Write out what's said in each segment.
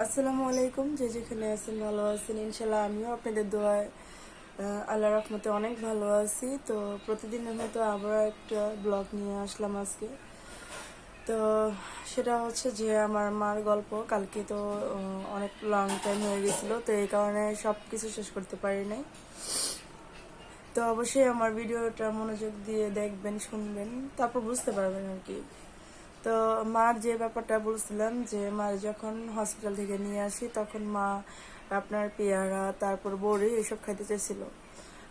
আসসালামু আলাইকুম। যে যেখানে আছেন ভালো আছেন ইনশাল্লাহ। আমিও আপনাদের দোয়ায় আল্লাহর রহমতে অনেক ভালো আছি। তো প্রতিদিনের মতো আবার একটা ব্লগ নিয়ে আসলাম আজকে। তো সেটা হচ্ছে যে আমার মার গল্প। কালকে তো অনেক লং টাইম হয়ে গেছিলো, তো এই কারণে সব কিছু শেষ করতে পারি নাই। তো অবশ্যই আমার ভিডিওটা মনোযোগ দিয়ে দেখবেন, শুনবেন, তারপর বুঝতে পারবেন আর কি। তো মার যে ব্যাপারটা বলছিলাম, যে মার যখন হসপিটাল থেকে নিয়ে আসি তখন মা আপনার পেয়ারা তারপর বড়ি এসব খাইতে চাইছিল।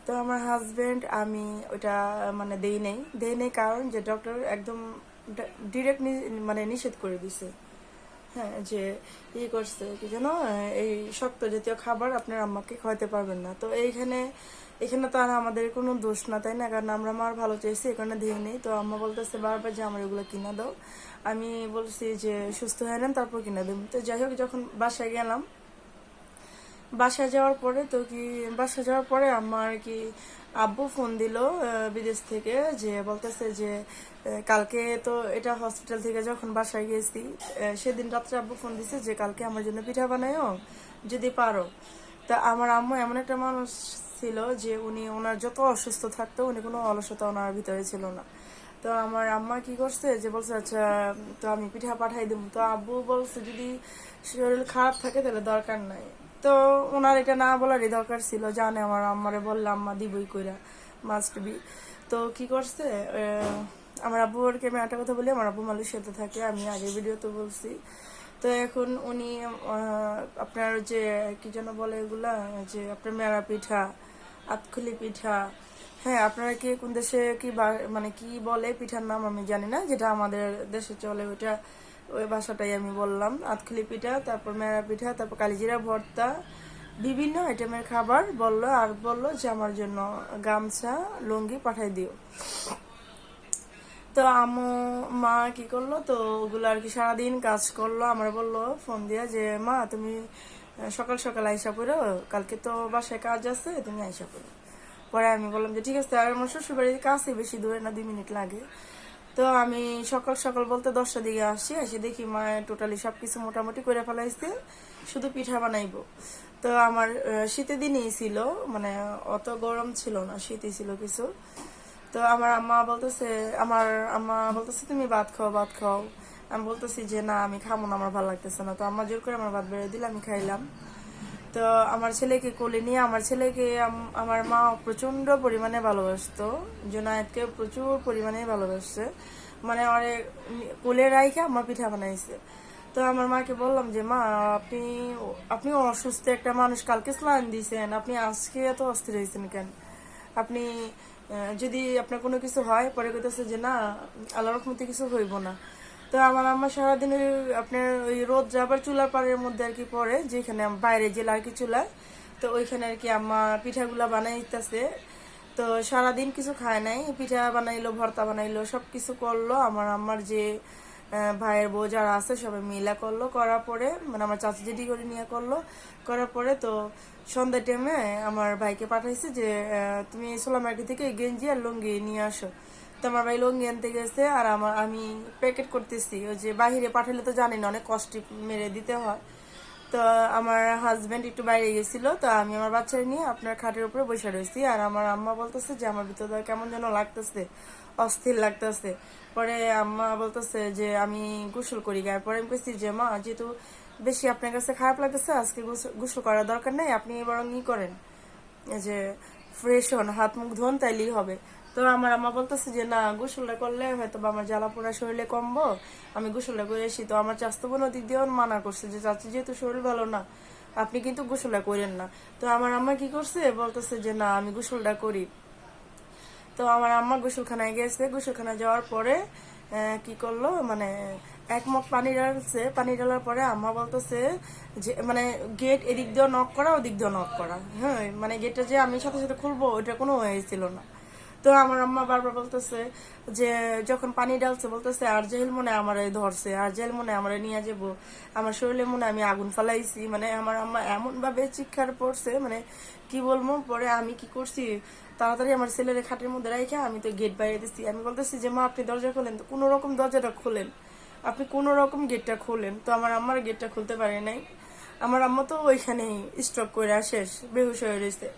তো আমার হাজবেন্ড আমি ওটা মানে দেই নেই কারণ যে ডক্টর একদম ডিরেক্ট মানে নিষেধ করে দিছে। হ্যাঁ, যে করছে কি যেন, এই শক্ত জাতীয় খাবার আপনার আম্মাকে খাওয়াতে পারবেন না। তো এখানে তো আর আমাদের কোনো দোষ না, তাই না? কারণ আমরা মার ভালো চাইছি, এখানে দিয়ে নেই। তো আম্মা বলতেছে বারবার যে আমার এগুলো কিনা দাও। আমি বলছি যে সুস্থ হয়ে নেন তারপর কিনা দেব। তো যাই হোক, যখন বাসায় গেলাম, বাসায় যাওয়ার পরে আমার কি আব্বু ফোন দিল বিদেশ থেকে, যে বলতেছে যে কালকে তো এটা হসপিটাল থেকে যখন বাসায় গেছি সেদিন রাত্রে আব্বু ফোন দিছে যে কালকে আমার জন্য পিঠা বানায়ও যদি পারো। তা আমার আম্মু এমন একটা মানুষ ছিল যে ওনার যত অসুস্থ থাকতো উনি কোনো অলসতা ওনার ভিতরে ছিল না। তো আমার আম্মা কি করছে, যে বলছে আচ্ছা তো আমি পিঠা পাঠাই দেবো। তো আব্বু বলছে যদি শরীর খারাপ থাকে তাহলে দরকার নাই। তো ওনার এটা না বলারই দরকার ছিল, জানে আমার আম্মারে বললে আম্মা দিবই কইরা, মাস্ট বি। তো কি করছে, আমার আব্বুকে আমি একটা কথা বলি, আমার আব্বু মালয়েশিয়াতে থাকে, আমি আগের ভিডিওতে বলছি। তো এখন উনি আপনার যে কি যেন বলে এগুলা, যে আপনার মেরা পিঠা, আতখুলি পিঠা, হ্যাঁ আপনারা কি কোন দেশে কি মানে কি বলে পিঠার নাম আমি জানি না, যেটা আমাদের দেশে চলে ওইটা, ওই ভাষাটাই আমি বললাম। আতখুলি পিঠা, তারপর মেরা পিঠা, তারপর কালিজিরা ভর্তা, বিভিন্ন আইটেমের খাবার বললো। আর বললো যে আমার জন্য গামছা লুঙ্গি পাঠাই দিও। তো মা কি করলো, তো ওগুলো আর কি সারাদিন কাজ করলো। আমার বললো ফোন দিয়া যে মা তুমি সকাল সকাল আইসা পড়ো, কালকে তো বাসায় কাজ আছে, তুমি আইসা পড়ো। পরে আমি বললাম যে ঠিক আছে। আর আমার শ্বশুর বাড়ির কাছে, বেশি দূরে না, 2 মিনিট লাগে। তো আমি সকাল সকাল বলতে 10টার দিকে আসি, এসে দেখি মা টোটালি সবকিছু মোটামুটি করে ফেলাইছে, শুধু পিঠা বানাইবো। তো আমার শীতের দিনই ছিল, মানে অত গরম ছিল না, শীতই ছিল কিছু। তো আমার আম্মা বলতেছে তুমি ভাত খাও, ভাত খাও। আমি বলতেছি যে না আমি খাবো না, আমার ভালো লাগতেছে না। তো আম্মা জোর করে আমার ভাত বেড়ে দিলে আমি খাইলাম। তো আমার ছেলেকে কোলে নিয়ে, আমার ছেলেকে আমার মা প্রচন্ড পরিমাণে ভালোবাসতো, জোনায়েতকে প্রচুর পরিমাণে ভালোবাসছে। মানে অনেক কোলে রাইখে আমার পিঠা বানাইছে। তো আমার মাকে বললাম যে মা আপনি আপনি অসুস্থ একটা মানুষ, কালকে স্নান দিয়েছেন, আপনি আজকে এত অস্থির হয়েছেন কেন? আপনি যদি আপনার কোনো কিছু হয়, পরে কইতেছে যে না আল্লাহর রহমতে কিছু হইব না। তো আমার আম্মা সারাদিন আপনার ওই রোদ যাবার চুলার পাড়ের মধ্যে আর কি পরে, যেখানে বাইরে যে লার্কি চুলা, তো ওইখানে আর কি আম্মা পিঠাগুলা বানাইতেছে। তো সারাদিন কিছু খায় নাই, পিঠা বানাইলো, ভর্তা বানাইলো, সব কিছু করলো। আমার আম্মার যে ভাইয়ের বউ যারা আছে সবাই মিলা করলো, করার পরে মানে আমার চাচি যেটি করে নিয়ে করলো, করার পরে তো সন্ধ্যা টাইমে আমার ভাইকে পাঠাইছে যে তুমি সোলা মার্কেট থেকে গেঞ্জি আর লুঙ্গি নিয়ে আসো। তো আমার ভাই লুঙ্গি আনতে গেছে, আর আমি প্যাকেট করতেছি। ওই যে বাহিরে পাঠালে তো জানি না, অনেক কষ্ট মেরে দিতে হয়। তো আমার হাজবেন্ড একটু বাইরে গেছিল, তো আমি আমার বাচ্চারা নিয়ে আপনার খাটের উপরে বসে রয়েছি। আর আমার আম্মা বলতেছে যে আমার ভিতরে কেমন যেন লাগতেছে, অস্থির লাগতেছে। পরে আম্মা বলতেছে যে আমি গোসল করি গায়ে। পরে আমি কইছি যে মা যেহেতু বেশি আপনার কাছে খারাপ লাগতেছে, আজকে গোসল করার দরকার নেই, আপনি বরং করেন, এই যে ফ্রেশ হন, হাত মুখ ধোন, তাইলেই হবে। তো আমার আম্মা বলতেছে যে না গোসলটা করলে হয়তো আমার জ্বালা পোড়া শরীরে কমবো, আমি গোসলটা করে আসি। তো আমার চাস্তো বোন ওদিক দিয়েও মানা করছে যে চাচি যেহেতু শরীর ভালো না, আপনি কিন্তু গোসলটা করেন না। তো আমার আম্মা কি করছে, বলতেছে যে না আমি গোসলটা করি। তো আমার আম্মা গোসলখানায় গেছে, গোসলখানায় যাওয়ার পরে কি করলো, মানে এক মগ পানি ঢালছে। পানি ঢালার পরে আম্মা বলতেছে যে মানে গেট এদিক দিয়ে নক করা, ওদিক দিয়ে নক করা, হ্যাঁ মানে গেটটা যে আমি সাথে সাথে খুলবো ওইটা কোনো হয়েছিল না। তো আমার আম্মা বারবার বলতেছে যে যখন পানি ঢালছে বলতেছে আর জেহেল মনে আমারে ধরছে, আর জেহেল মনে আমারে নিয়ে যাবো, আমার শরীরে মনে আমি আগুন ফালাইছি। মানে আমার আম্মা এমন ভাবে চিৎকার পড়ছে, মানে কি বলবো। পরে আমি কি করছি, তাড়াতাড়ি আমার ছেলের খাটের মধ্যে রেখে আমি তো গেট বাইরে দিচ্ছি। আমি বলতেছি যে মা আপনি দরজা খোলেন, তো কোনো রকম দরজাটা খোলেন, আপনি কোনো রকম গেটটা খোলেন। তো আমার আম্মার গেটটা খুলতে পারে নাই। আমার আম্মা তো ওইখানেই স্ট্রোক করে শেষ, বেহুশ হয়ে রয়েছে।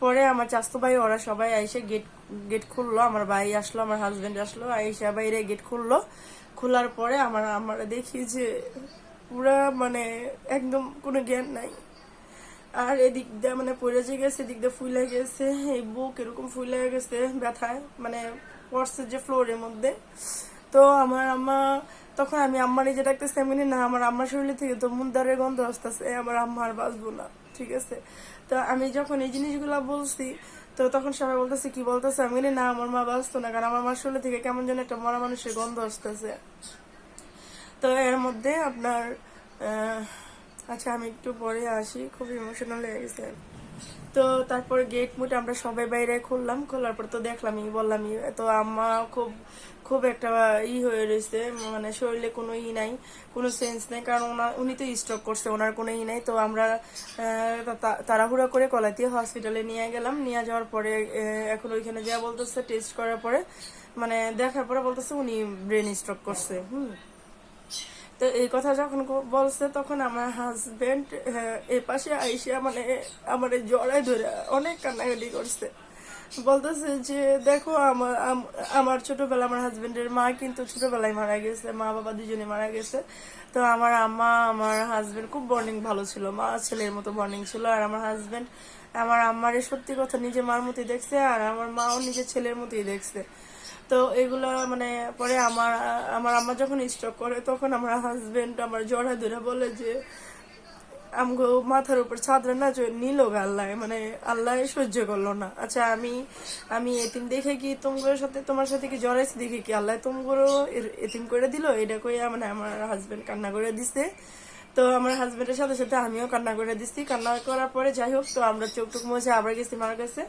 পরে আমার চাচতো ভাই ওরা সবাই আইসে গেট গেট খুললো, আমার ভাই আসলো, আমার হাজবেন্ড আসলো, আইসা বাইরে গেট খুললো। খোলার পরে আমার দেখি যে পুরা মানে একদম কোনো জ্ঞান নাই। আর এদিক দিয়ে মানে পড়ে যে গেছে, এদিক দিয়ে ফুলে গেছে, এই বুক এরকম ফুলে গেছে ব্যথায়, মানে পড়ছে যে ফ্লোরের মধ্যে। তো আমার আম্মা তখন আমি আম্মা নিজে ডাকতেছি, আমি না আমার আম্মার শরীর থেকে তো মুন্দারের গন্ধ আসতেছে, আমার আম্মা আর বাঁচবো না, ঠিক আছে। তো আমি যখন এই জিনিসগুলা বলছি, তো তখন সবাই বলতেছে কি বলতেছে, আমি না আমার মা বাঁচতো না, কারণ আমার মার শরীর থেকে কেমন যেন একটা মরা মানুষের গন্ধ আসতেছে। তো এর মধ্যে আপনার আচ্ছা আমি একটু পরে আসি, খুব ইমোশনাল হয়ে গেছে। তো তারপর গেট মুটে আমরা সবাই বাইরে খুললাম, খোলার পর তো দেখলামই, বললামই। তো আম্মা খুব খুব একটা হয়ে রয়েছে, মানে শরীরে কোনো নাই, কোনো সেন্স নেই, কারণ উনি তো স্ট্রোক করছে, ওনার কোনো নাই। তো আমরা তাড়াহুড়া করে কলাতিয়া হসপিটালে নিয়ে গেলাম। নিয়ে যাওয়ার পরে এখন ওইখানে যা বলতেছে, টেস্ট করার পরে মানে দেখার পরে বলতেছে উনি ব্রেন স্ট্রোক করছে। তো এই কথা যখন বলছে, তখন আমার হাজবেন্ড এ পাশে আইসা মানে আমার জড়ায় ধরে অনেক কান্নাকাটি করছে। বলতেছে যে দেখো আমার ছোটবেলা আমার হাজবেন্ডের মা কিন্তু ছোটবেলায় মারা গেছে, মা বাবা দুজনে মারা গেছে। তো আমার আম্মা আমার হাজবেন্ড খুব বন্ডিং ভালো ছিল, মা ছেলের মতো বন্ডিং ছিল। আর আমার হাজবেন্ড আমার আম্মারে সত্যি কথা নিজে মার মতোই দেখছে, আর আমার মাও নিজের ছেলের মতোই দেখছে। তো এগুলা মানে পরে আমার আমার আম্মা যখন স্ট্রোক করে, তখন আমার হাজবেন্ড আমার জড়া ধরে বলে যে আমগো মাথার উপর ছাদরা না নিল আল্লাহ, মানে আল্লাহ সহ্য করলো না। আচ্ছা আমি আমি এতিম দেখে কি তোমার সাথে কি জড়াইছি দেখে কি আল্লাহ তোমগুলো এতিম করে দিল, এটা কইয়া মানে আমার হাজবেন্ড কান্না করে দিছে। তো আমার হাজবেন্ডের সাথে সাথে আমিও কান্না করে দিচ্ছি। কান্না করার পরে যাই হোক, তো আমরা চোখ টুক মুছে আবার গেছি মার কাছে।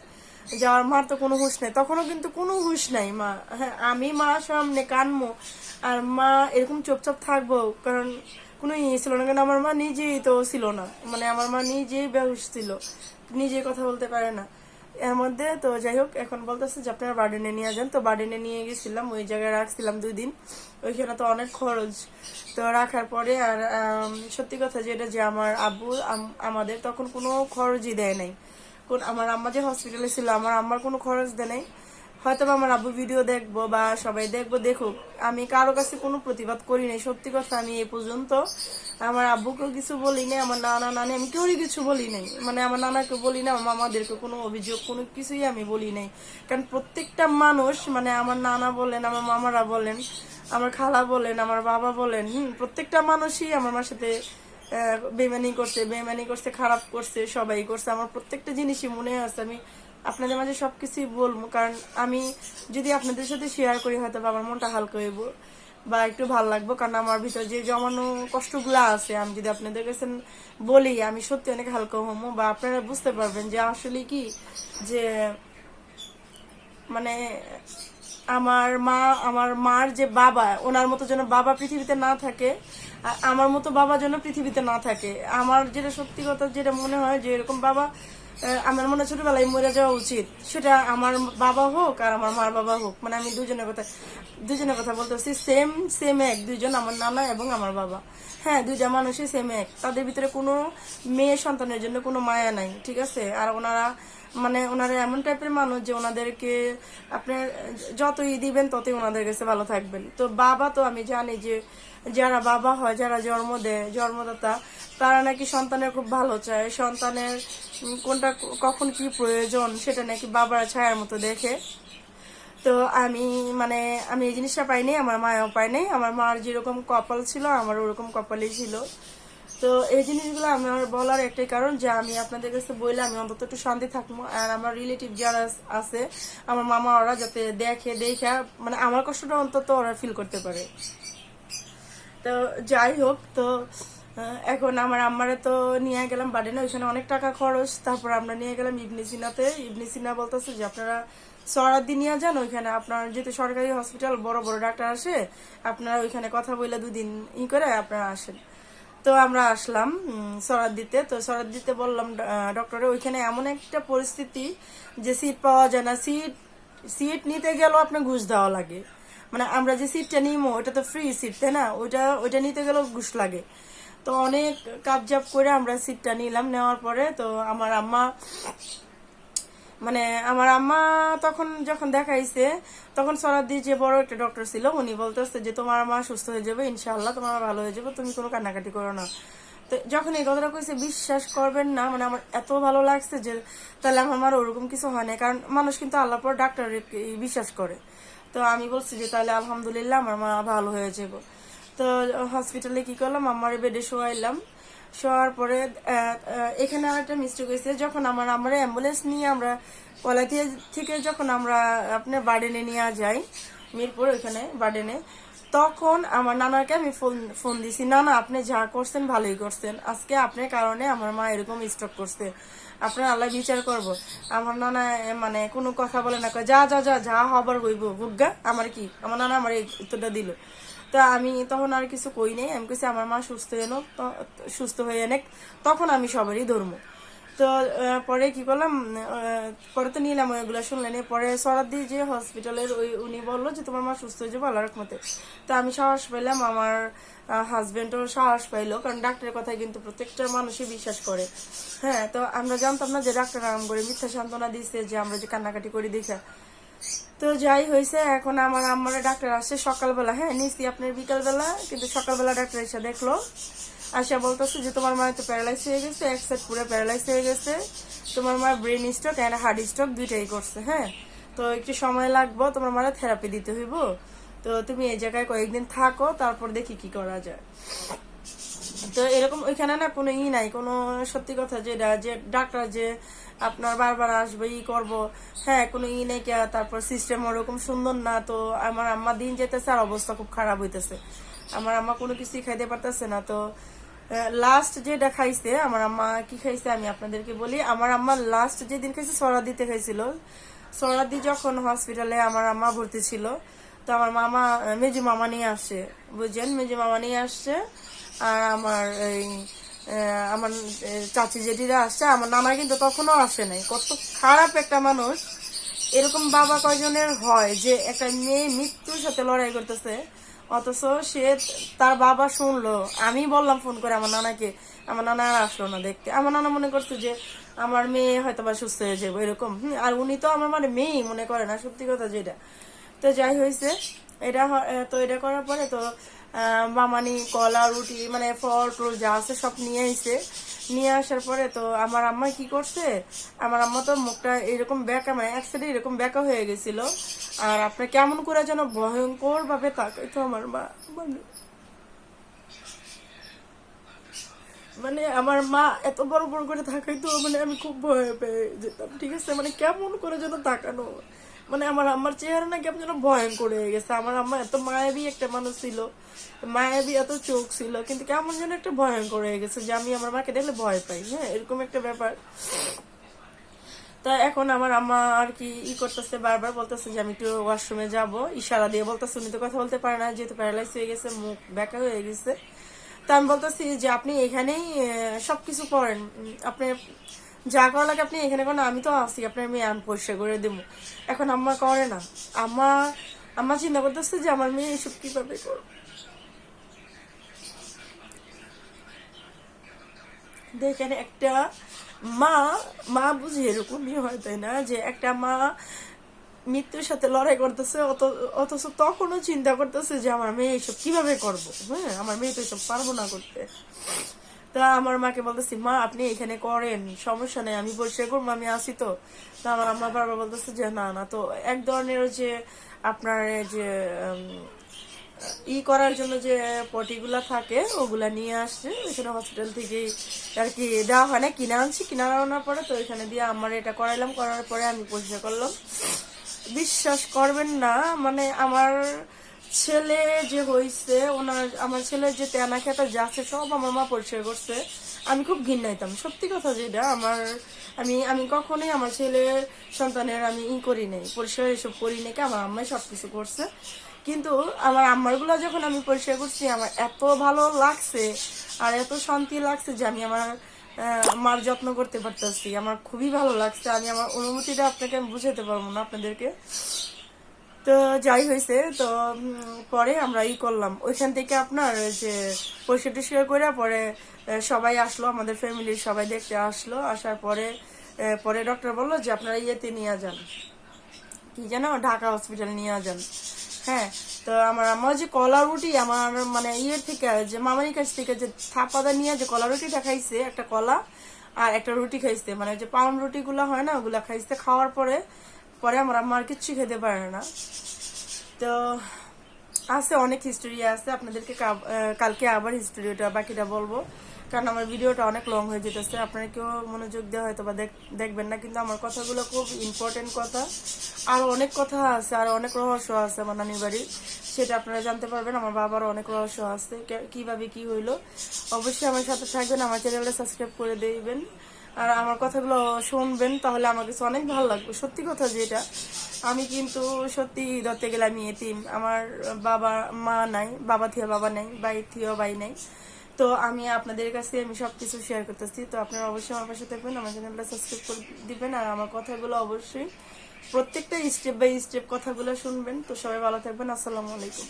যাওয়ার মার তো কোনো হুঁশ নেই, তখনও কিন্তু কোনো হুঁশ নাই মা। হ্যাঁ আমি মা সামনে কানমো আর মা এরকম চুপচাপ থাকবো, কারণ কোনো ছিল না, কারণ আমার মা নিজেই তো ছিল না, মানে আমার মা নিজেই বেহুশ ছিল, নিজেই কথা বলতে পারে না। এর মধ্যে তো যাই হোক, এখন বলতেছে যে আপনারা বার্ডেনে নিয়ে যান। তো বার্ডেনে নিয়ে গেছিলাম, ওই জায়গায় রাখছিলাম 2 দিন। ওইখানে তো অনেক খরচ। তো রাখার পরে আর সত্যি কথা যেটা যে আমার আব্বু আমাদের তখন কোনো খরচই দেয় নাই। আমার আম্মা যে হসপিটালে ছিল, আমার আম্মার কোনো খরচ দেয় নাই। হয়তো আমার আব্বু ভিডিও দেখবো বা সবাই দেখবো, দেখুক, আমি কারো কাছে কোনো প্রতিবাদ করি নাই। সত্যি কথা আমি এই পর্যন্ত আমার আব্বুকেও কিছু বলি নাই, আমার নানা নানি আমি কেউই কিছু বলি নাই, মানে আমার নানাকে বলি না, আমার মামাদেরকে কোনো অভিযোগ কোনো কিছুই আমি বলি নাই। কারণ প্রত্যেকটা মানুষ, মানে আমার নানা বলেন, আমার মামারা বলেন, আমার খালা বলেন, আমার বাবা বলেন, প্রত্যেকটা মানুষই আমার মার সাথে বেমানি করছে, খারাপ করছে, সবাই করছে। আমার প্রত্যেকটা জিনিসই মনে আছে, আমি আপনাদের মাঝে সবকিছুই বলবো, কারণ আমি যদি আপনাদের সাথে শেয়ার করি হয়তো আমার মনটা হালকা হইব বা একটু ভালো লাগবো। কারণ আমার ভিতরে যে জমানো কষ্টগুলা আছে, আমি যদি আপনাদের কাছে বলি, আমি সত্যি অনেক হালকা হবো, বা আপনারা বুঝতে পারবেন যে আসলে কি যে মানে আমার মার যে বাবা, ওনার মতো যেন বাবা পৃথিবীতে না থাকে, আর আমার মতো বাবা যেন পৃথিবীতে না থাকে। আমার যেটা সত্যি কথা যেটা মনে হয় যে এরকম বাবা আমার মনে ছোটবেলায় মরে যাওয়া উচিত, সেটা আমার বাবা হোক আর আমার মার বাবা হোক, মানে আমি দুজনের কথা বলতেছি, সেম সেম এক দুইজন, আমার নানা এবং আমার বাবা। হ্যাঁ, দুইটা মানুষই সেম এক, তাদের ভিতরে কোনো মেয়ে সন্তানের জন্য কোনো মায়া নাই, ঠিক আছে। আর ওনারা এমন টাইপের মানুষ যে ওনাদেরকে আপনার যতই দিবেন ততই ওনাদের কাছে ভালো থাকবেন। তো বাবা তো আমি জানি যে যারা বাবা হয়, যারা জন্মদাতা, তারা নাকি সন্তানের খুব ভালো চায়, সন্তানের কোনটা কখন কি প্রয়োজন সেটা নাকি বাবার ছায়ার মতো দেখে। তো আমি এই জিনিসটা পাইনি, আমার মায়াও পাইনি। আমার মার যেরকম কপাল ছিল আমার ওরকম কপালই ছিল। তো এই জিনিসগুলো আমার বলার একটাই কারণ যে আমি আপনাদের কাছে বললে আমি অন্তত একটু শান্তি থাকবো, আর আমার রিলেটিভ যারা আছে, আমার মামা, ওরা যাতে দেখা মানে আমার কষ্টটা অন্তত ওরা ফিল করতে পারে। তো যাই হোক, তো এখন আমার আম্মারে তো নিয়ে গেলাম বার্ডেনে, ওইখানে অনেক টাকা খরচ। তারপর আমরা নিয়ে গেলাম ইবনে সিনাতে। ইবনে সিনা বলতেছে যে আপনারা সরাদ্দি নিয়ে যান, ওইখানে আপনার যেহেতু সরকারি হসপিটাল, বড় বড় ডাক্তার আসে, আপনারা ওইখানে কথা বলে 2 দিন করে আপনারা আসেন। তো আমরা আসলাম সরাদ্দিতে। তো সরাদ্দিতে বললাম ডক্টরে, ওইখানে এমন একটা পরিস্থিতি যে সিট পাওয়া যায় না, সিট নিতে গেলেও আপনার ঘুষ দেওয়া লাগে। মানে আমরা যে সিটটা নিমো ওটা তো ফ্রি সিট, তাই না, ওইটা নিতে গেলেও ঘুষ লাগে। তো অনেক কাবজাব করে আমরা সিটটা নিলাম। নেওয়ার পরে তো আমার আম্মা মানে আমার আম্মা তখন যখন দেখাইছে, তখন সরাদি যে বড় একটা ডক্টর ছিল, উনি বলতেছে যে তোমার মা সুস্থ হয়ে যাবে ইনশাআল্লাহ, তোমার ভালো হয়ে যাবে, তুমি কোনো কান্নাকাটি করো না। তো যখন এই কথাটা কইছে, বিশ্বাস করবেন না, মানে আমার এত ভালো লাগছে যে তাহলে আমার মার ওরকম কিছু হয় না, কারণ মানুষ কিন্তু আল্লাহর পর ডাক্তার বিশ্বাস করে। তো আমি বলছি যে তাহলে আলহামদুলিল্লাহ আমার মা ভালো হয়ে যাবো। তো হসপিটালে কি করলাম, আমার বেডে শোয়াইলাম। শোয়ার পরে এখানে আরেকটা মিস্টেক হয়েছে, যখন আমার অ্যাম্বুলেন্স নিয়ে আমরা কলাতিয়া থেকে যখন আমরা আপনার বার্ডেনে নিয়ে যাই, মিরপুর ওইখানে বার্ডেনে, তখন আমার নানাকে আমি ফোন দিছি, নানা আপনি যা করছেন ভালোই করছেন, আজকে আপনার কারণে আমার মা এরকম স্ট্রোক করছে, আপনার আল্লাহ বিচার করব। আমার নানা মানে কোনো কথা বলে না, যা যা যা যা হবার হইব বুগা, আমার কি, আমার নানা আমার এই উত্তরটা দিল। তো আমি তখন আর কিছু কই নেই, আমি কইছি আমার মা সুস্থ হয়ে এনে তখন আমি সবারই ধরবো। তো পরে কি করলাম, পরে তো নিলাম ওইগুলো শুনলেন। পরে সরাদি যে হসপিটালের উনি বললো যে তোমার মা সুস্থ হয়ে যাবো আল্লাহর রহমতে। তো আমি সাহস পাইলাম, আমার হাজবেন্ডও সাহস পাইলো, কারণ ডাক্তারের কথায় কিন্তু প্রত্যেকটা মানুষই বিশ্বাস করে। হ্যাঁ, তো আমরা জানতাম না যে ডাক্তার আরাম করে মিথ্যা সান্ত্বনা দিচ্ছে যে আমরা যে কান্নাকাটি করি দেখা। তো যাই হয়েছে, এখন আমার আম্মার ডাক্তার আসছে সকালবেলা, হ্যাঁ নিচ্ছি আপনার বিকালবেলা, কিন্তু সকালবেলা ডাক্তার এসে দেখলো, আসা বলতেছে যে তোমার মা তো প্যারালাইজ হয়ে গেছে, এক সাইড পুরো প্যারালাইজ হয়ে গেছে, তোমার মা brain stroke and heart stroke দুইটাই করছে। হ্যাঁ, তো একটু সময় লাগবে, তোমার মারা থেরাপি দিতে হইব, তো তুমি এই জায়গায় কয়েকদিন থাকো, তারপর দেখি কি করা যায়। তো এরকম ওইখানে না কোনো নাই, কোনো সত্যি কথা যেটা যে ডাক্তার যে আপনার বারবার আসবে করবো, হ্যাঁ কোনো নেই কে, তারপর সিস্টেম ওরকম সুন্দর না। তো আমার আম্মা দিন যেতেছে আর অবস্থা খুব খারাপ হইতেছে, আমার আম্মা কোনো কিছুই খাইতে পারতেছে না। তো লাস্ট যেটা খাইছে আমার আম্মা, কি খাইছে আমি আপনাদেরকে বলি। আমার আম্মা লাস্ট যেদিন খাইছে সরাদিতে খাইছিল। সরাদি যখন হসপিটালে আমার আম্মা ভর্তি ছিল, তো আমার মামা মেজু মামা নিয়ে আসছে, বুঝছেন, মেজু মামা নিয়ে আসছে। আর আমার এই আমার চাচি জেঠিরা আসছে, আমার নানা কিন্তু তখনও আসে নাই। কত খারাপ একটা মানুষ, এরকম বাবা কয়জনের হয় যে একটা মেয়ে মৃত্যুর সাথে লড়াই করতেছে, অথচ সে তার বাবা শুনলো, আমি বললাম ফোন করে আমার নানাকে, আমার নানা আর আসলো না দেখতে। আমার নানা মনে করছে যে আমার মেয়ে হয়তো বা সুস্থ হয়ে যাবো এরকম। আর উনি তো আমার মানে মেয়েই মনে করে না, সত্যি কথা যেটা। তো যাই হয়েছে, তো এটা করার পরে তো মামানি কলা রুটি মানে ফল টল যা আছে সব নিয়ে আইছে। নিয়ে আসার পরে তো আমার আম্মা কি করছে, আমার আম্মা তো মুখটা এরকম বেঁকা, মানে এক সাইডে এরকম বেঁকা হয়ে গেছিল। আর আপনার কেমন করে যেন ভয়ঙ্কর ভাবে তাকাইতো আমার মা, মানে মানে আমার মা এত বড় বড় করে তাকাইতো, মানে আমি খুব ভয় পেয়ে যেতাম। ঠিক আছে, মানে কেমন করে যেন তাকানো, মানে আমার চেহারা না কেমন যেন ভয়ঙ্কর হয়ে গেছে। আমার আম্মা এত মায়াবী একটা মানুষ ছিল, মায়াবী এত চোখ ছিল, কিন্তু কেমন যেন একটা ভয়ঙ্কর হয়ে গেছে যে আমি আমার মাকে দেখলে ভয় পাই। হ্যাঁ, এরকম একটা ব্যাপার। তা এখন আমার আম্মা আর কি করতেছে, বারবার বলতেছে যে আমি একটু ওয়াশরুমে যাবো, ইশারা দিয়ে বলতেছে, উনি তো কথা বলতে পারে না যেহেতু প্যারালাইজ হয়ে গেছে, মুখ ব্যাকা হয়ে গেছে। তা আমি বলতেছি যে আপনি এখানেই সবকিছু করেন, আপনি যা করা লাগে আপনি এখানে করেন, আমি তো আছি, আপনার মেয়ে আমি পরিষ্কার করে দেবো। এখন আম্মা করে না, আম্মা আম্মা চিন্তা করতেছে যে আমার মেয়ে এসব কিভাবে করবে। দেখেন একটা মা, মা বুঝি এরকমই হয় তাই না, যে একটা মা মৃত্যুর সাথে লড়াই করতেছে, অথচ তখনও চিন্তা করতেছে যে আমার মেয়ে এইসব কিভাবে করবো। হ্যাঁ, আমার মেয়ে তো এসব পারবো না করতে। তা আমার মাকে বলতেছি, মা আপনি এখানে করেন, সমস্যা নেই, আমি পরিষ্কার করবো, আমি আসি তো। তা আমার আম্মা বারবার বলতেছে যে না না। তো এক ধরনের যে আপনার যে করার জন্য যে পটিগুলা থাকে ওগুলা নিয়ে আসছে এখানে হসপিটাল থেকে আর কি দেওয়া হয় না, কিনে আনছি, কিনে আনার পরে তো এখানে দিয়ে আমার এটা করাইলাম, করার পরে আমি পরিষ্কার করলাম। বিশ্বাস করবেন না, মানে আমার ছেলে যে হয়েছে, আমার ছেলের যে তেনা খেতা যাচ্ছে সব আমার মা পরিষ্কার করছে। আমি খুব ঘৃণাইতাম, সত্যি কথা যেটা। আমি আমি কখনোই আমার ছেলের সন্তানের আমি করি নাই, পরিষ্কার এসব করি নাকি, আমার আম্মাই সবকিছু করছে। কিন্তু আমার আম্মার গুলা যখন আমি পরিষ্কার করছি, আমার এত ভালো লাগছে আর এত শান্তি লাগছে যে আমি আমার মার যত্ন করতে পারতেছি, আমার খুবই ভালো লাগছে। আমি আমার অনুভূতিটা আপনাকে আমি বুঝাতে পারবো না আপনাদেরকে। তো যাই হয়েছে তো পরে আমরা করলাম ওইখান থেকে আপনার যে পরিষ্কার টরিষ্কার করে পরে সবাই আসলো, আমাদের ফ্যামিলির সবাই দেখতে আসলো। আসার পরে পরে ডক্টর বললো যে আপনারা ইয়েতে নিয়ে যান, কি যেন ঢাকা হসপিটাল নিয়ে যান। হ্যাঁ, তো আমার যে কলা রুটি আমার মানে ইয়ের থেকে যে মামারির কাছ থেকে যে থাপাদা নিয়ে যে কলা রুটিটা খাইছে, একটা কলা আর একটা রুটি খাইছে, মানে যে পাউন্ড রুটি গুলা হয় না ওগুলা খাইছে। খাওয়ার পরে পরে আমার আম্মা আর কিচ্ছু খেতে পারে না। তো আছে অনেক হিস্টোরি আছে, আপনাদেরকে কালকে আবার হিস্টোরিটা বাকিটা বলবো, কারণ আমার ভিডিওটা অনেক লং হয়ে যেতেছে, আপনারা কেউ মনোযোগ দেওয়া হয়তো বা দেখবেন না, কিন্তু আমার কথাগুলো খুব ইম্পর্টেন্ট কথা। আর অনেক কথা আছে, আর অনেক রহস্য আছে আমার নানির বাড়ির, সেটা আপনারা জানতে পারবেন। আমার বাবারও অনেক রহস্য আছে, কিভাবে কি হইলো। অবশ্যই আমার সাথে থাকবেন, আমার চ্যানেলটা সাবস্ক্রাইব করে দিবেন, আর আমার কথাগুলো শুনবেন, তাহলে আমার কাছে অনেক ভালো লাগবে। সত্যি কথা যেটা, আমি কিন্তু সত্যি ধরতে গেলে আমি এতিম, আমার বাবা মা নাই, বাবা থিয়া বাবা নাই, ভাই থিয়া ভাই নাই। তো আমি আপনাদের কাছে আমি সবকিছু শেয়ার করতেছি, তো আপনারা অবশ্যই আমার পাশে থাকবেন, আমার চ্যানেলটা সাবস্ক্রাইব করে দিবেন, আর আমার কথাগুলো অবশ্যই প্রত্যেকটা স্টেপ বাই স্টেপ কথাগুলো শুনবেন। তো সবাই ভালো থাকবেন, আসসালামু আলাইকুম।